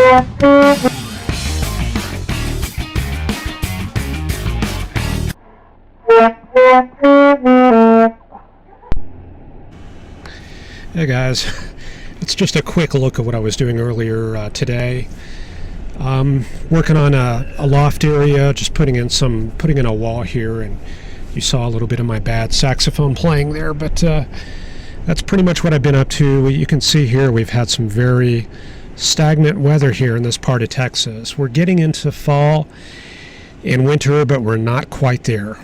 Hey guys, it's just a quick look at what I was doing earlier today. Working on a loft area, just putting in a wall here, and you saw a little bit of my bad saxophone playing there, but that's pretty much what I've been up to. You can see here we've had some very stagnant weather here in this part of Texas. We're getting into fall and winter, but we're not quite there.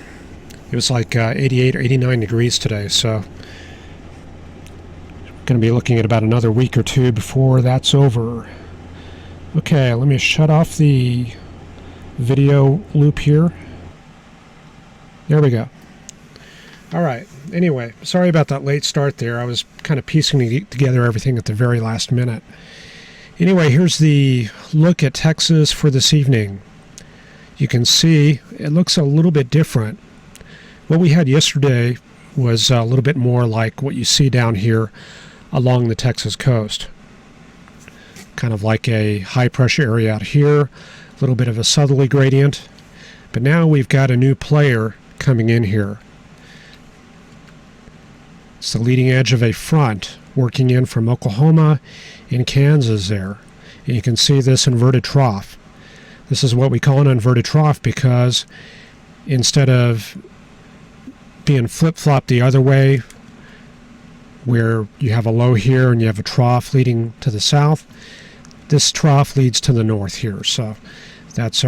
It was like 88 or 89 degrees today, so going to be looking at about another week or two before that's over. Okay, let me shut off the video loop here. There we go. Alright, anyway, sorry about that late start there. I was kind of piecing together everything at the very last minute. Anyway, here's the look at Texas for this evening. You can see it looks a little bit different. What we had yesterday was a little bit more like what you see down here along the Texas coast. Kind of like a high pressure area out here, a little bit of a southerly gradient. But now we've got a new player coming in here. It's the leading edge of a front working in from Oklahoma and Kansas there. And you can see this inverted trough. This is what we call an inverted trough because instead of being flip-flopped the other way, where you have a low here and you have a trough leading to the south, this trough leads to the north here. So that's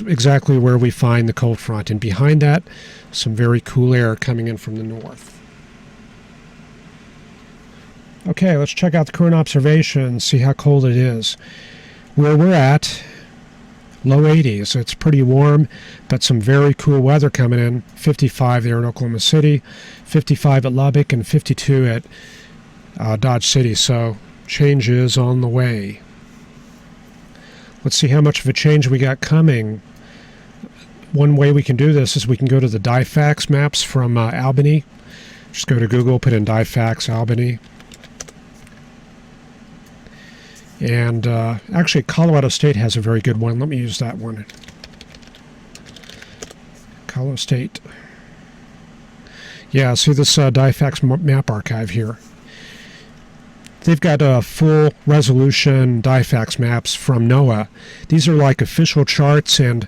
exactly where we find the cold front, and behind that some very cool air coming in from the north. Okay, let's check out the current observation, see how cold it is. Where we're at, low 80s. It's pretty warm, but some very cool weather coming in. 55 there in Oklahoma City, 55 at Lubbock, and 52 at Dodge City. So change is on the way. Let's see how much of a change we got coming. One way we can do this is we can go to the DIFAX maps from Albany. Just go to Google, put in DIFAX Albany. And actually, Colorado State has a very good one. Let me use that one. Colorado State. Yeah, see this DIFAX map archive here. They've got full resolution DIFAX maps from NOAA. These are like official charts, and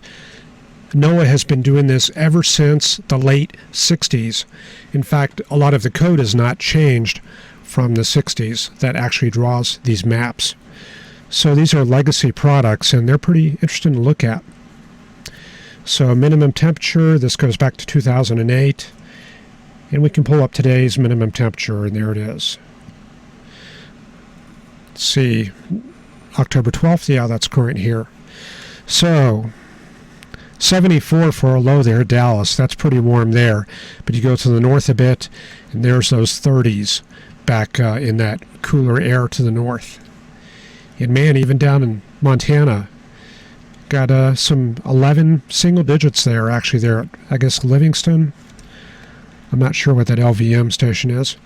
NOAA has been doing this ever since the late 60s. In fact, a lot of the code has not changed from the 60s that actually draws these maps. So these are legacy products, and they're pretty interesting to look at. So minimum temperature, this goes back to 2008. And we can pull up today's minimum temperature, and there it is. Let's see, October 12th, yeah, that's current here. So 74 for a low there, Dallas, that's pretty warm there. But you go to the north a bit, and there's those 30s back in that cooler air to the north. And man, even down in Montana, got some 11 single digits there, actually there at, I guess, Livingston. I'm not sure what that LVM station is,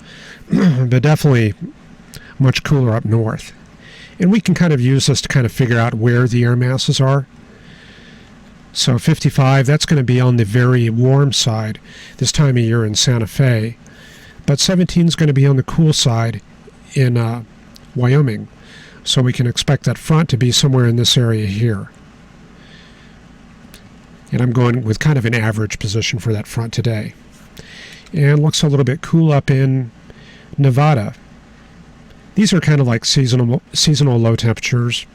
but definitely much cooler up north. And we can kind of use this to kind of figure out where the air masses are. So 55, that's going to be on the very warm side this time of year in Santa Fe. But 17 is going to be on the cool side in Wyoming. So we can expect that front to be somewhere in this area here. And I'm going with kind of an average position for that front today. And looks a little bit cool up in Nevada. These are kind of like seasonal low temperatures.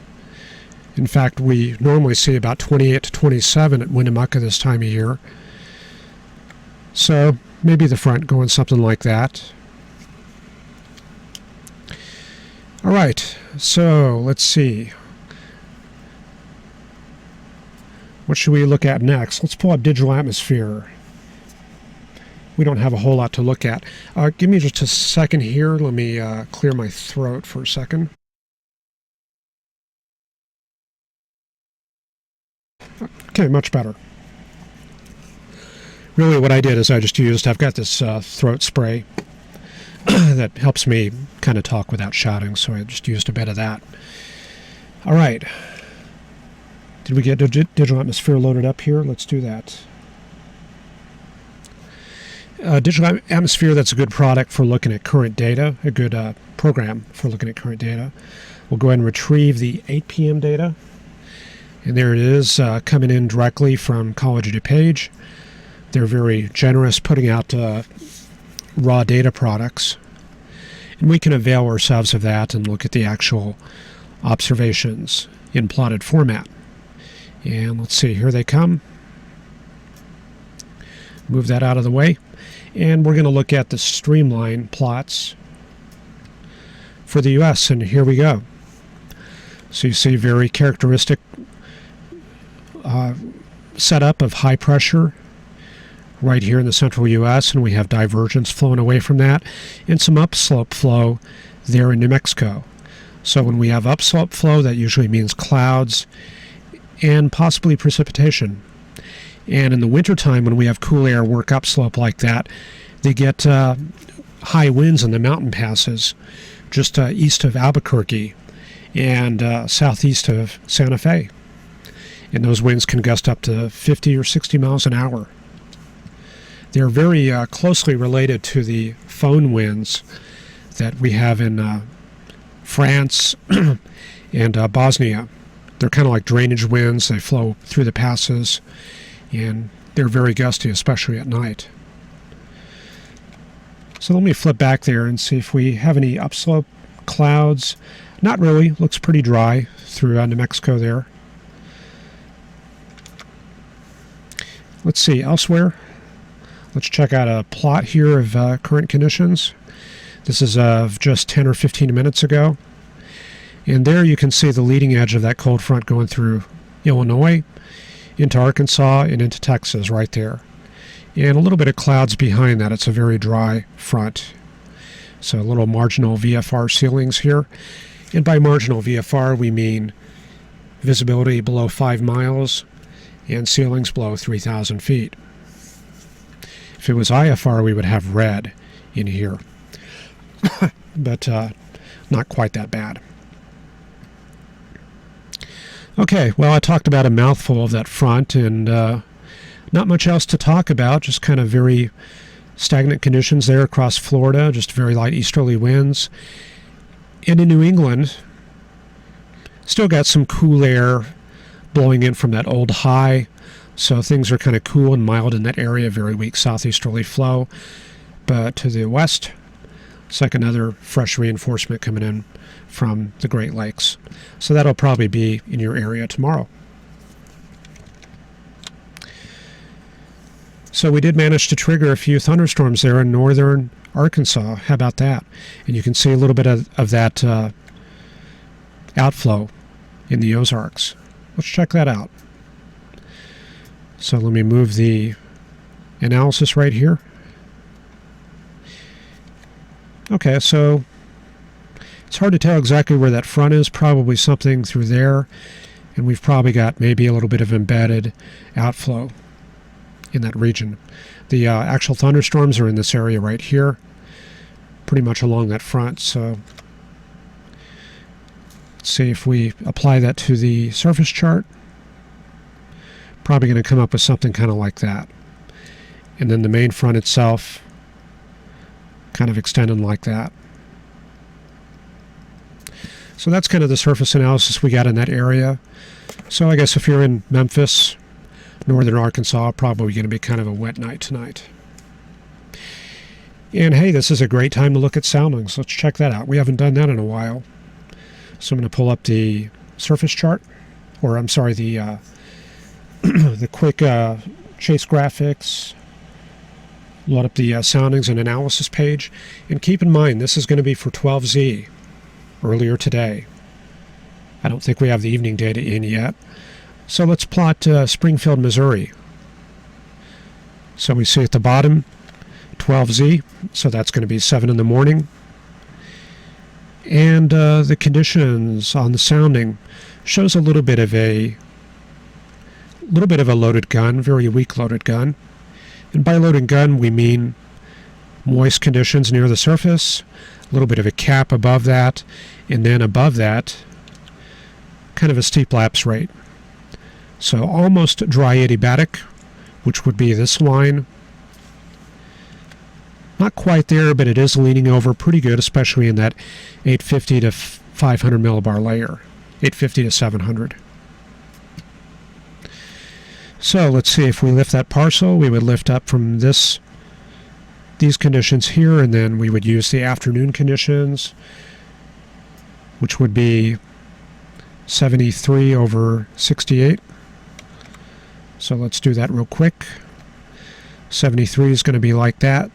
In fact, we normally see about 28 to 27 at Winnemucca this time of year. So maybe the front going something like that. All right, so let's see. What should we look at next? Let's pull up digital atmosphere. We don't have a whole lot to look at. Give me just a second here. Let me clear my throat for a second. Okay, much better. Really what I did is I've got this throat spray that helps me kind of talk without shouting, so I just used a bit of that. All right. Did we get digital atmosphere loaded up here? Let's do that. Digital atmosphere, that's a good product for looking at current data, a good program for looking at current data. We'll go ahead and retrieve the 8 p.m. data. And there it is, coming in directly from College of DuPage. They're very generous putting out raw data products. And we can avail ourselves of that and look at the actual observations in plotted format. And let's see, here they come. Move that out of the way. And we're going to look at the streamline plots for the U.S. And here we go. So you see very characteristic setup of high pressure right here in the central U.S. And we have divergence flowing away from that and some upslope flow there in New Mexico. So when we have upslope flow, that usually means clouds and possibly precipitation. And in the wintertime, when we have cool air work upslope like that, they get high winds in the mountain passes just east of Albuquerque and southeast of Santa Fe. And those winds can gust up to 50 or 60 miles an hour. They're very closely related to the phone winds that we have in France and Bosnia. They're kind of like drainage winds. They flow through the passes, and they're very gusty, especially at night. So let me flip back there and see if we have any upslope clouds. Not really. Looks pretty dry through New Mexico there. Let's see, elsewhere. Let's check out a plot here of current conditions. This is of just 10 or 15 minutes ago. And there you can see the leading edge of that cold front going through Illinois, into Arkansas, and into Texas right there. And a little bit of clouds behind that. It's a very dry front. So a little marginal VFR ceilings here. And by marginal VFR, we mean visibility below 5 miles and ceilings below 3,000 feet. If it was IFR, we would have red in here. But not quite that bad. Okay, well, I talked about a mouthful of that front, and not much else to talk about, just kind of very stagnant conditions there across Florida, just very light easterly winds. And in New England, still got some cool air blowing in from that old high, so things are kind of cool and mild in that area, very weak southeasterly flow. But to the west, it's like another fresh reinforcement coming in from the Great Lakes. So that'll probably be in your area tomorrow. So we did manage to trigger a few thunderstorms there in northern Arkansas. How about that? And you can see a little bit of that outflow in the Ozarks. Let's check that out. So let me move the analysis right here. Okay, so it's hard to tell exactly where that front is, probably something through there, and we've probably got maybe a little bit of embedded outflow in that region. The actual thunderstorms are in this area right here, pretty much along that front. So let's see if we apply that to the surface chart. Probably going to come up with something kind of like that. And then the main front itself kind of extending like that. So that's kind of the surface analysis we got in that area. So I guess if you're in Memphis, northern Arkansas, probably going to be kind of a wet night tonight. And hey, this is a great time to look at soundings. Let's check that out. We haven't done that in a while. So I'm going to pull up the surface chart, or I'm sorry, the the quick chase graphics, load up the soundings and analysis page. And keep in mind, this is going to be for 12Z earlier today. I don't think we have the evening data in yet. So let's plot Springfield, Missouri. So we see at the bottom 12Z, so that's going to be 7 in the morning. And the conditions on the sounding shows a little bit of a loaded gun, very weak loaded gun. And by loaded gun, we mean moist conditions near the surface, a little bit of a cap above that, and then above that, kind of a steep lapse rate. So almost dry adiabatic, which would be this line. Not quite there, but it is leaning over pretty good, especially in that 850 to 500 millibar layer, 850 to 700. So let's see, if we lift that parcel, we would lift up from these conditions here, and then we would use the afternoon conditions, which would be 73 over 68. So let's do that real quick. 73 is going to be like that.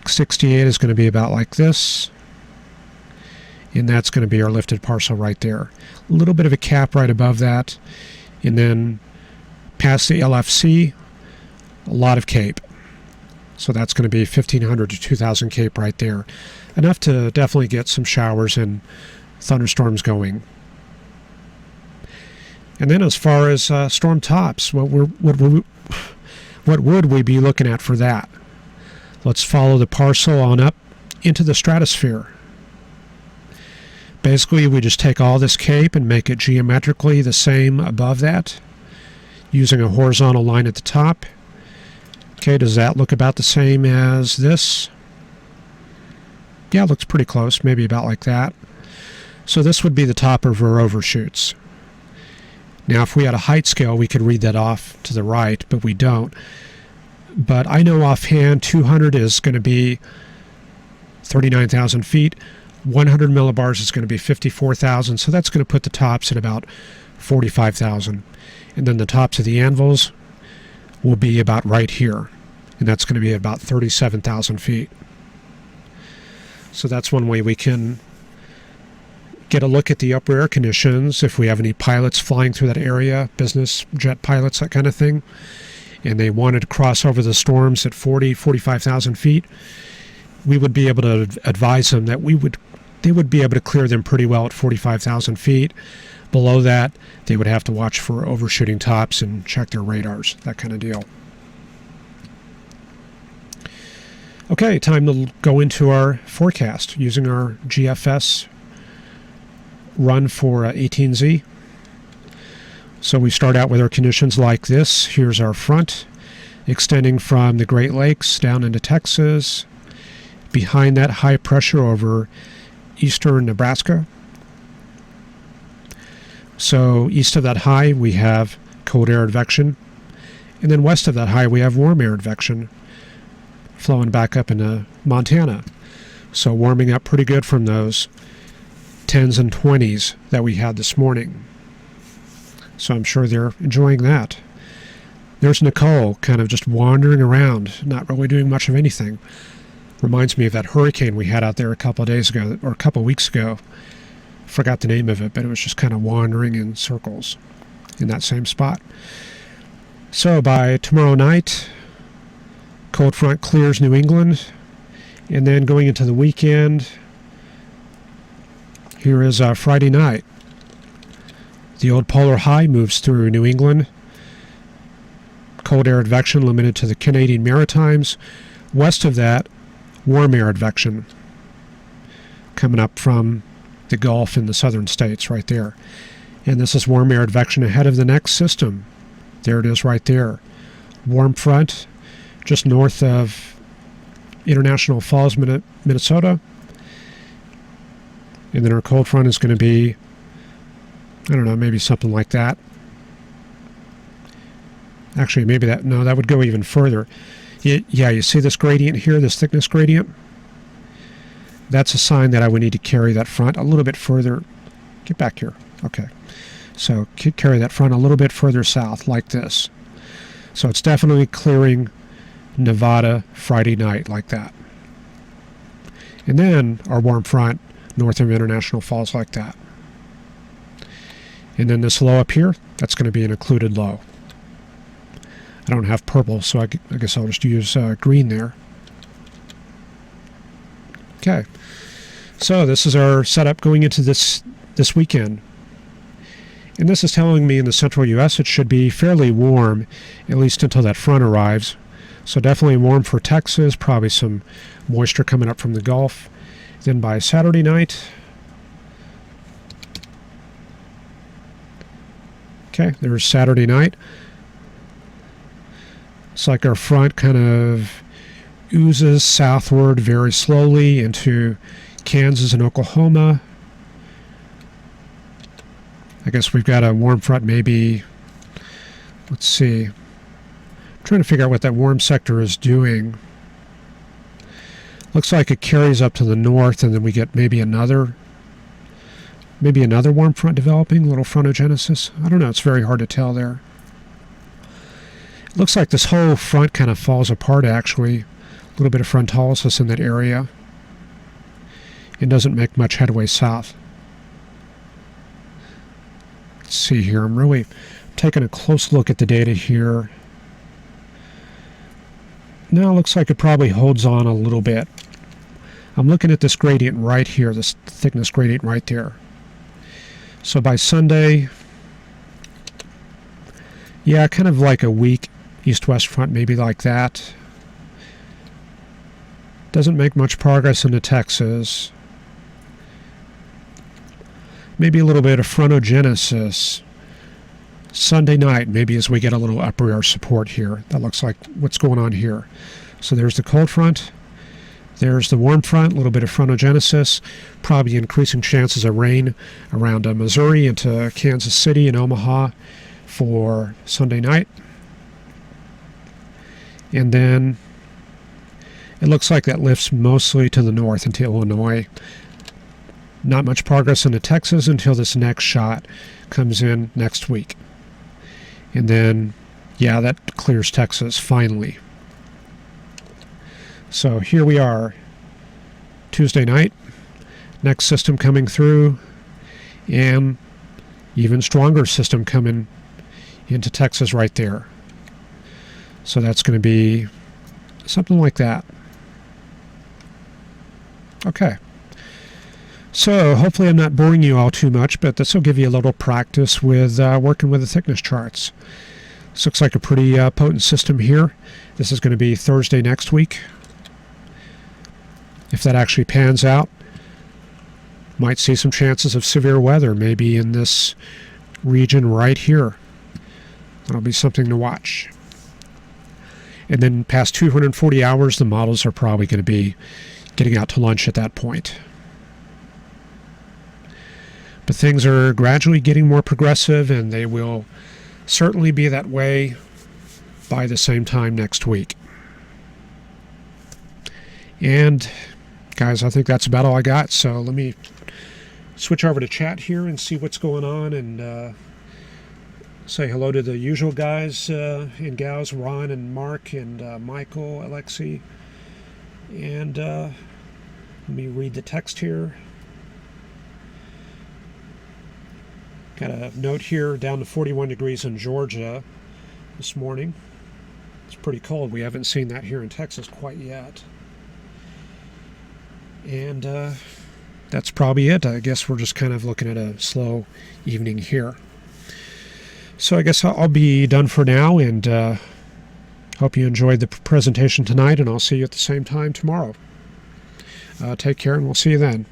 68 is going to be about like this. And that's going to be our lifted parcel right there. A little bit of a cap right above that. And then past the LFC, a lot of cape. So that's going to be 1,500 to 2,000 cape right there. Enough to definitely get some showers and thunderstorms going. And then as far as storm tops, what would we be looking at for that? Let's follow the parcel on up into the stratosphere. Basically, we just take all this cape and make it geometrically the same above that, using a horizontal line at the top. Okay, does that look about the same as this? Yeah, it looks pretty close, maybe about like that. So this would be the top of our overshoots. Now, if we had a height scale, we could read that off to the right, but we don't. But I know offhand 200 is going to be 39,000 feet. 100 millibars is going to be 54,000, so that's going to put the tops at about 45,000. And then the tops of the anvils will be about right here, and that's going to be about 37,000 feet. So that's one way we can get a look at the upper air conditions if we have any pilots flying through that area, business jet pilots, that kind of thing, and they wanted to cross over the storms at 45,000 feet. We would be able to advise them that they would be able to clear them pretty well at 45,000 feet. Below that, they would have to watch for overshooting tops and check their radars, that kind of deal. Okay, time to go into our forecast using our GFS run for 18Z. So we start out with our conditions like this. Here's our front, extending from the Great Lakes down into Texas. Behind that, high pressure over eastern Nebraska. So east of that high, we have cold air advection. And then west of that high, we have warm air advection flowing back up into Montana. So warming up pretty good from those 10s and 20s that we had this morning. So I'm sure they're enjoying that. There's Nicole kind of just wandering around, not really doing much of anything. Reminds me of that hurricane we had out there a couple of days ago, or a couple of weeks ago. Forgot the name of it, but it was just kind of wandering in circles in that same spot. So by tomorrow night, cold front clears New England, and then going into the weekend, here is Friday night. The old polar high moves through New England. Cold air advection limited to the Canadian Maritimes. West of that, warm air advection coming up from the Gulf in the southern states right there. And this is warm air advection ahead of the next system. There it is right there. Warm front just north of International Falls, Minnesota. And then our cold front is going to be, I don't know, maybe something like that. Actually, maybe that would go even further. Yeah, you see this gradient here, this thickness gradient? That's a sign that I would need to carry that front a little bit further. Get back here. Okay. So carry that front a little bit further south like this. So it's definitely clearing Nevada Friday night like that. And then our warm front north of International Falls like that. And then this low up here, that's going to be an included low. I don't have purple, so I guess I'll just use green there. Okay. So this is our setup going into this weekend. And this is telling me in the central U.S. it should be fairly warm, at least until that front arrives. So definitely warm for Texas, probably some moisture coming up from the Gulf. Then by Saturday night, Okay, there's Saturday night. It's like our front kind of oozes southward very slowly into Kansas and Oklahoma. I guess we've got a warm front maybe, let's see. I'm trying to figure out what that warm sector is doing. Looks like it carries up to the north, and then we get maybe another warm front developing, a little frontogenesis. I don't know, it's very hard to tell there. It looks like this whole front kind of falls apart actually. A little bit of frontalysis in that area. It doesn't make much headway south. Let's see here. I'm really taking a close look at the data here. Now it looks like it probably holds on a little bit. I'm looking at this gradient right here, this thickness gradient right there. So by Sunday, yeah, kind of like a weak east-west front, maybe like that. Doesn't make much progress into Texas. Maybe a little bit of frontogenesis. Sunday night, maybe as we get a little upper air support here. That looks like what's going on here. So there's the cold front. There's the warm front, a little bit of frontogenesis. Probably increasing chances of rain around Missouri into Kansas City and Omaha for Sunday night. And then it looks like that lifts mostly to the north into Illinois. Not much progress into Texas until this next shot comes in next week. And then, yeah, that clears Texas finally. So here we are, Tuesday night. Next system coming through, and even stronger system coming into Texas right there. So that's going to be something like that. Okay. So hopefully I'm not boring you all too much, but this will give you a little practice with working with the thickness charts. This looks like a pretty potent system here. This is going to be Thursday next week. If that actually pans out, might see some chances of severe weather, maybe in this region right here. That'll be something to watch. And then past 240 hours, the models are probably going to be getting out to lunch at that point. But things are gradually getting more progressive, and they will certainly be that way by the same time next week. And guys, I think that's about all I got. So let me switch over to chat here and see what's going on, and say hello to the usual guys and gals, Ron and Mark and Michael, Alexi. And let me read the text here. Got a note here, down to 41 degrees in Georgia this morning. It's pretty cold. We haven't seen that here in Texas quite yet. And that's probably it. I guess we're just kind of looking at a slow evening here. So I guess I'll be done for now, and hope you enjoyed the presentation tonight, and I'll see you at the same time tomorrow. Take care, and we'll see you then.